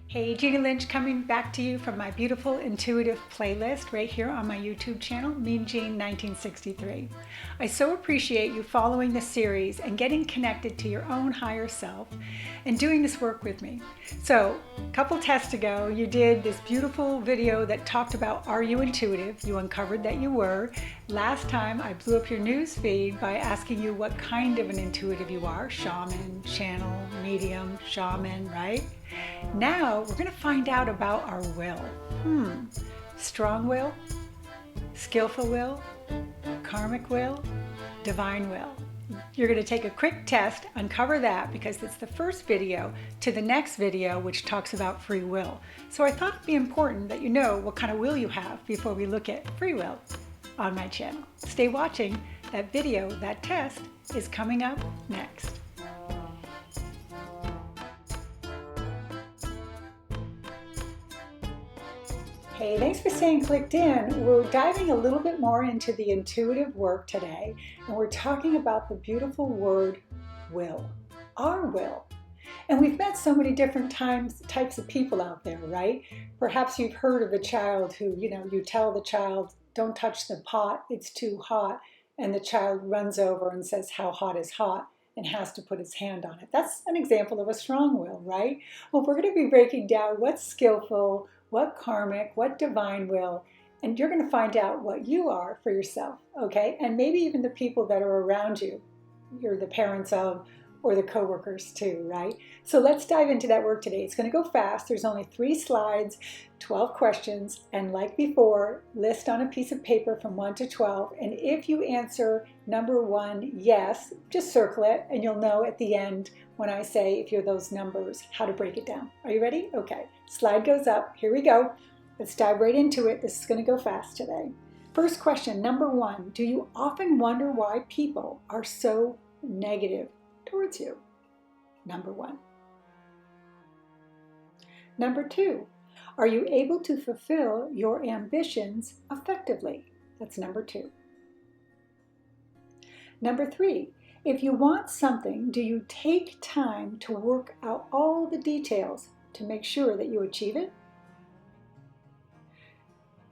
Hey, Jeannie Lynch coming back to you from my beautiful intuitive playlist right here on my YouTube channel, Mean Jean 1963. I so appreciate you following the series and getting connected to your own higher self and doing this work with me. So, a couple tests ago, you did this beautiful video that talked about, are you intuitive? You uncovered that you were. Last time, I blew up your news feed by asking you what kind of an intuitive you are, shaman, channel, medium, shaman, right? Now we're going to find out about our will. Strong will, skillful will, karmic will, divine will. You're going to take a quick test, uncover that because it's the first video to the next video which talks about free will. So I thought it'd be important that you know what kind of will you have before we look at free will on my channel. Stay watching. That video, that test is coming up next. Hey, thanks for staying clicked in. We're diving a little bit more into the intuitive work today, and we're talking about the beautiful word will, our will. And we've met so many different types of people out there, right? Perhaps you've heard of a child who, you tell the child, don't touch the pot, it's too hot, and the child runs over and says, how hot is hot? And has to put his hand on it. That's an example of a strong will, right? Well, we're going to be breaking down what's skillful, what karmic, what divine will, and you're going to find out what you are for yourself, okay? And maybe even the people that are around you, you're the parents of, or the coworkers too, right? So let's dive into that work today. It's going to go fast. There's only 3 slides, 12 questions, and like before, list on a piece of paper from 1 to 12. And if you answer number 1, yes, just circle it, and you'll know at the end when I say if you're those numbers, how to break it down. Are you ready? Okay, slide goes up. Here we go. Let's dive right into it. This is going to go fast today. First question, number 1, do you often wonder why people are so negative towards you? Number 1. Number 2, are you able to fulfill your ambitions effectively? That's number 2. Number 3, if you want something, do you take time to work out all the details to make sure that you achieve it?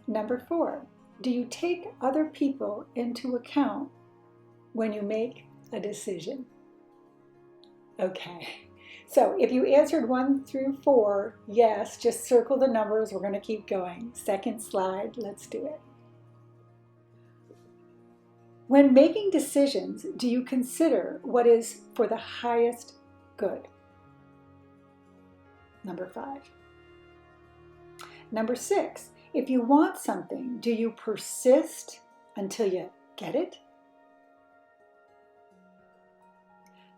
Number 4, do you take other people into account when you make a decision? Okay, so if you answered 1 through 4, yes, just circle the numbers. We're going to keep going. Second slide, let's do it. When making decisions, do you consider what is for the highest good? Number 5. Number 6, if you want something, do you persist until you get it?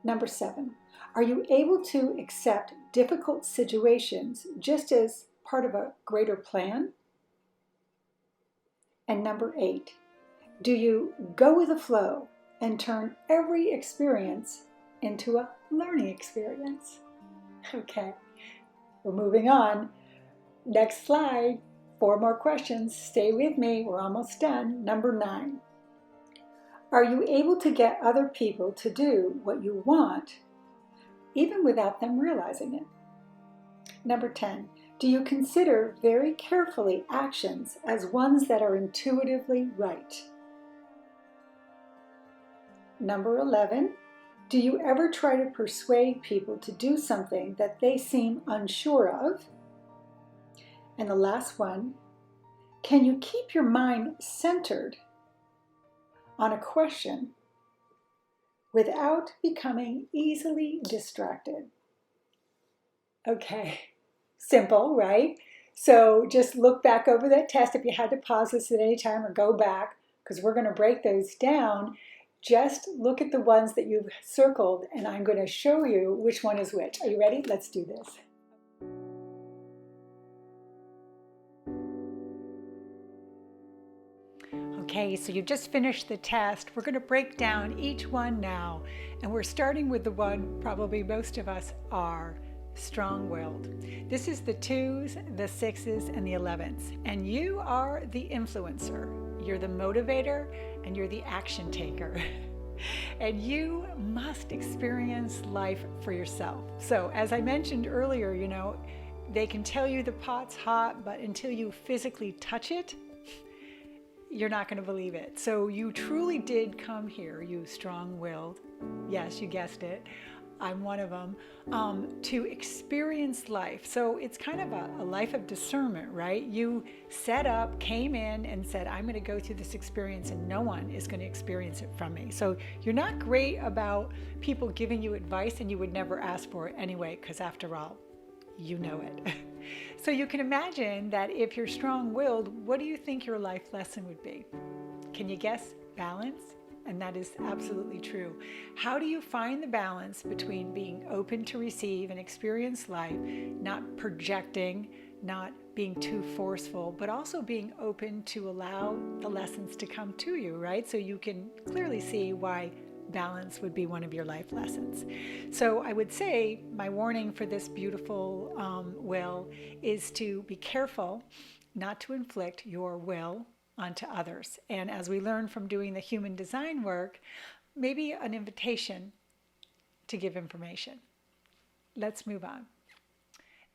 Number 7, are you able to accept difficult situations just as part of a greater plan? And number 8, do you go with the flow and turn every experience into a learning experience? Okay, we're moving on. Next slide, 4 more questions. Stay with me, we're almost done. Number 9, are you able to get other people to do what you want even without them realizing it? Number 10, do you consider very carefully actions as ones that are intuitively right? Number 11, do you ever try to persuade people to do something that they seem unsure of? And the last one, can you keep your mind centered on a question without becoming easily distracted? Okay, simple, right? So just look back over that test if you had to pause this at any time or go back, because we're going to break those down. Just look at the ones that you've circled and I'm going to show you which one is which. Are you ready? Let's do this. Okay, so you've just finished the test. We're going to break down each one now, and we're starting with the one probably most of us are, strong-willed. This is the 2s, the 6s, and the 11s, and you are the influencer. You're the motivator, and you're the action taker. And you must experience life for yourself. So as I mentioned earlier, They can tell you the pot's hot, but until you physically touch it, you're not going to believe it. So you truly did come here, you strong-willed, yes, you guessed it, I'm one of them, to experience life. So it's kind of a life of discernment, right? You set up, came in and said, I'm going to go through this experience and no one is going to experience it from me. So you're not great about people giving you advice and you would never ask for it anyway, because after all, you know it. So you can imagine that if you're strong-willed, what do you think your life lesson would be? Can you guess? Balance? And that is absolutely true. How do you find the balance between being open to receive and experience life, not projecting, not being too forceful, but also being open to allow the lessons to come to you, right? So you can clearly see why balance would be one of your life lessons. So I would say my warning for this beautiful will is to be careful not to inflict your will onto others. And as we learn from doing the human design work, maybe an invitation to give information. Let's move on.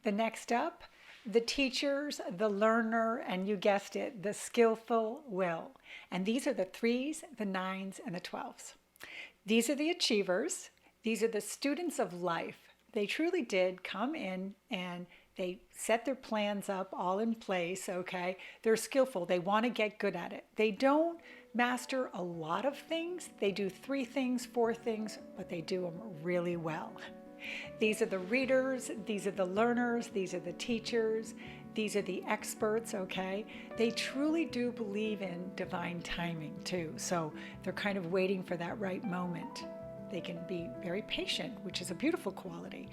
The next up, the teachers, the learner, and you guessed it, the skillful will. And these are the 3s, the 9s, and the 12s. These are the achievers. These are the students of life. They truly did come in and they set their plans up all in place, okay? They're skillful. They want to get good at it. They don't master a lot of things. They do 3 things, 4 things, but they do them really well. These are the readers. These are the learners. These are the teachers. These are the experts, okay? They truly do believe in divine timing too. So they're kind of waiting for that right moment. They can be very patient, which is a beautiful quality.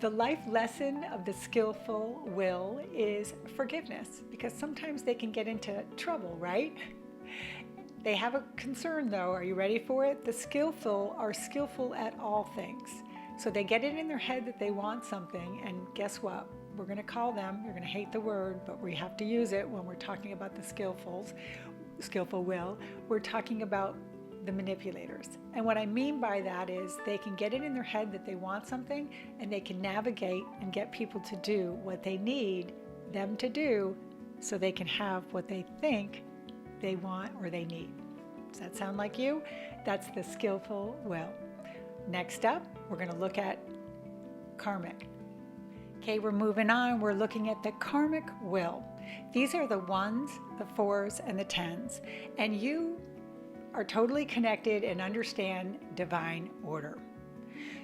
The life lesson of the skillful will is forgiveness, because sometimes they can get into trouble, right? They have a concern though. Are you ready for it? The skillful are skillful at all things. So they get it in their head that they want something, and guess what? We're going to call them, you're going to hate the word, but we have to use it when we're talking about the skillful will. We're talking about the manipulators. And what I mean by that is they can get it in their head that they want something, and they can navigate and get people to do what they need them to do so they can have what they think they want or they need. Does that sound like you? That's the skillful will. Next up, we're going to look at karmic. Okay, we're moving on. We're looking at the karmic will. These are the 1s, the 4s, and the 10s. And you are totally connected and understand divine order.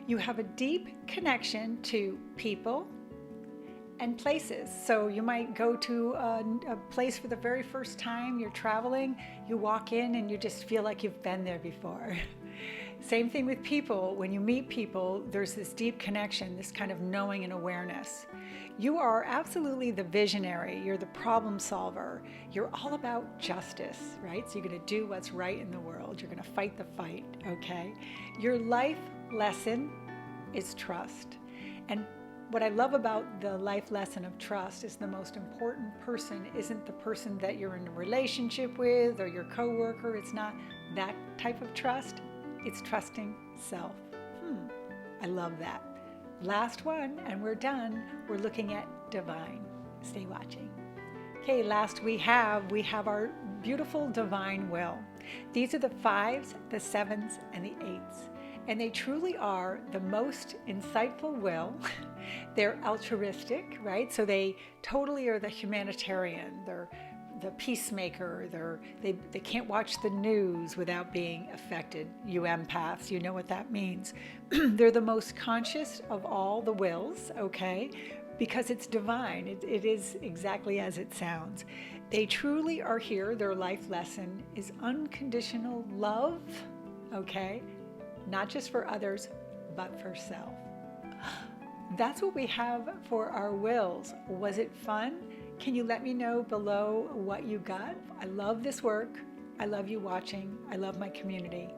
You have a deep connection to people and places. So you might go to a place for the very first time, you're traveling, you walk in and you just feel like you've been there before. Same thing with people. When you meet people, there's this deep connection, this kind of knowing and awareness. You are absolutely the visionary. You're the problem solver. You're all about justice, right? So you're going to do what's right in the world. You're going to fight the fight, okay? Your life lesson is trust. And what I love about the life lesson of trust is the most important person isn't the person that you're in a relationship with or your coworker. It's not that type of trust. It's trusting self. I love that. Last one, and we're done. We're looking at divine. Stay watching. Okay, last we have our beautiful divine will. These are the 5s, the 7s, and the 8s. And they truly are the most insightful will. They're altruistic, right? So they totally are the humanitarian. They're the peacemaker. They can't watch the news without being affected. You empaths, you know what that means. They're the most conscious of all the wills, okay? Because it's divine. It is exactly as it sounds. They truly are here. Their life lesson is unconditional love, okay? Not just for others, but for self. That's what we have for our wills. Was it fun? Can you let me know below what you got? I love this work. I love you watching. I love my community.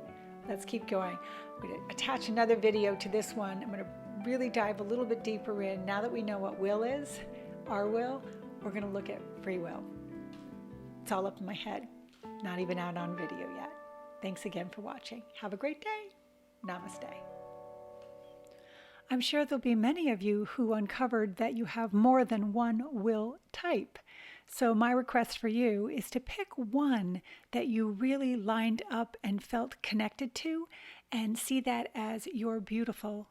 Let's keep going. I'm going to attach another video to this one. I'm going to really dive a little bit deeper in. Now that we know what will is, our will, we're going to look at free will. It's all up in my head, not even out on video yet. Thanks again for watching. Have a great day. Namaste. I'm sure there'll be many of you who uncovered that you have more than one will type. So my request for you is to pick one that you really lined up and felt connected to and see that as your beautiful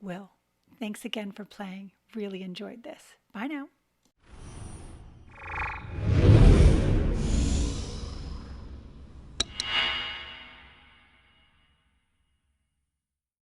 will. Thanks again for playing. Really enjoyed this. Bye now.